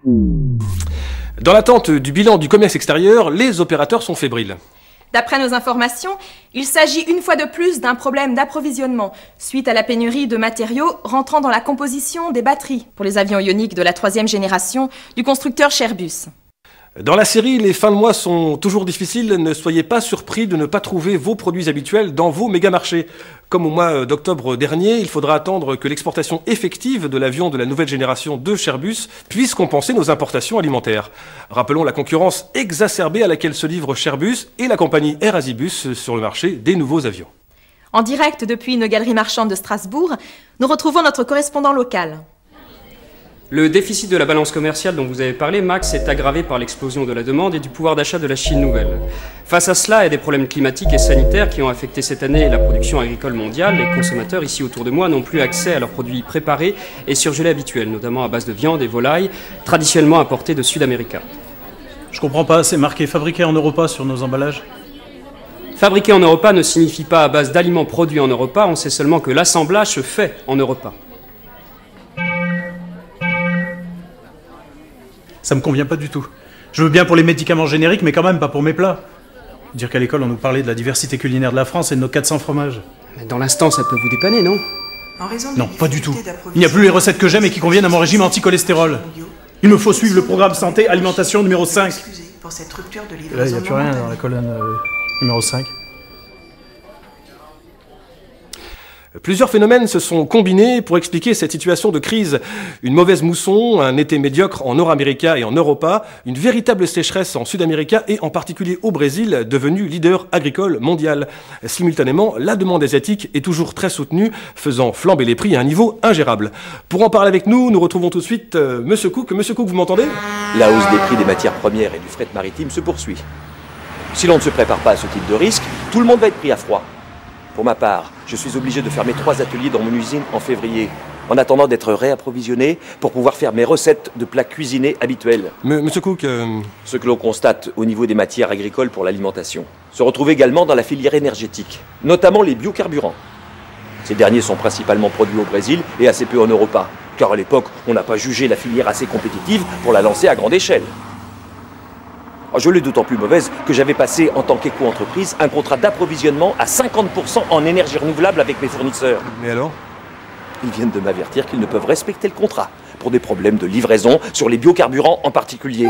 Dans l'attente du bilan du commerce extérieur, les opérateurs sont fébriles. D'après nos informations, il s'agit une fois de plus d'un problème d'approvisionnement, suite à la pénurie de matériaux rentrant dans la composition des batteries pour les avions ioniques de la 3e génération du constructeur Airbus. Dans la série, les fins de mois sont toujours difficiles. Ne soyez pas surpris de ne pas trouver vos produits habituels dans vos mégamarchés. Comme au mois d'octobre dernier, il faudra attendre que l'exportation effective de l'avion de la nouvelle génération de Airbus puisse compenser nos importations alimentaires. Rappelons la concurrence exacerbée à laquelle se livrent Airbus et la compagnie Airasibus sur le marché des nouveaux avions. En direct depuis une galerie marchande de Strasbourg, nous retrouvons notre correspondant local. Le déficit de la balance commerciale dont vous avez parlé, Max, est aggravé par l'explosion de la demande et du pouvoir d'achat de la Chine nouvelle. Face à cela et des problèmes climatiques et sanitaires qui ont affecté cette année la production agricole mondiale, les consommateurs ici autour de moi n'ont plus accès à leurs produits préparés et surgelés habituels, notamment à base de viande et volailles, traditionnellement importés de Sud-Amérique. Je comprends pas, c'est marqué fabriqué en Europa sur nos emballages. Fabriqué en Europa ne signifie pas à base d'aliments produits en Europa, on sait seulement que l'assemblage se fait en Europa. Ça me convient pas du tout. Je veux bien pour les médicaments génériques, mais quand même pas pour mes plats. Dire qu'à l'école, on nous parlait de la diversité culinaire de la France et de nos 400 fromages. Mais dans l'instant, ça peut vous dépanner, non? Non, pas du tout. Il n'y a plus les recettes que j'aime et qui conviennent à mon régime anti-cholestérol. Il me faut suivre le programme santé alimentation numéro 5. Là, il n'y a plus rien dans la colonne numéro 5. Plusieurs phénomènes se sont combinés pour expliquer cette situation de crise. Une mauvaise mousson, un été médiocre en Nord-Amérique et en Europa, une véritable sécheresse en Sud-Amérique et en particulier au Brésil, devenu leader agricole mondial. Simultanément, la demande asiatique est toujours très soutenue, faisant flamber les prix à un niveau ingérable. Pour en parler avec nous, nous retrouvons tout de suite Monsieur Cook. Monsieur Cook, vous m'entendez? La hausse des prix des matières premières et du fret maritime se poursuit. Si l'on ne se prépare pas à ce type de risque, tout le monde va être pris à froid. Pour ma part, je suis obligé de fermer 3 ateliers dans mon usine en février, en attendant d'être réapprovisionné pour pouvoir faire mes recettes de plats cuisinés habituels. Monsieur Cook... Ce que l'on constate au niveau des matières agricoles pour l'alimentation se retrouve également dans la filière énergétique, notamment les biocarburants. Ces derniers sont principalement produits au Brésil et assez peu en Europa, car à l'époque, on n'a pas jugé la filière assez compétitive pour la lancer à grande échelle. Je l'ai d'autant plus mauvaise que j'avais passé, en tant qu'éco-entreprise, un contrat d'approvisionnement à 50% en énergie renouvelable avec mes fournisseurs. Mais alors? Ils viennent de m'avertir qu'ils ne peuvent respecter le contrat, pour des problèmes de livraison sur les biocarburants en particulier.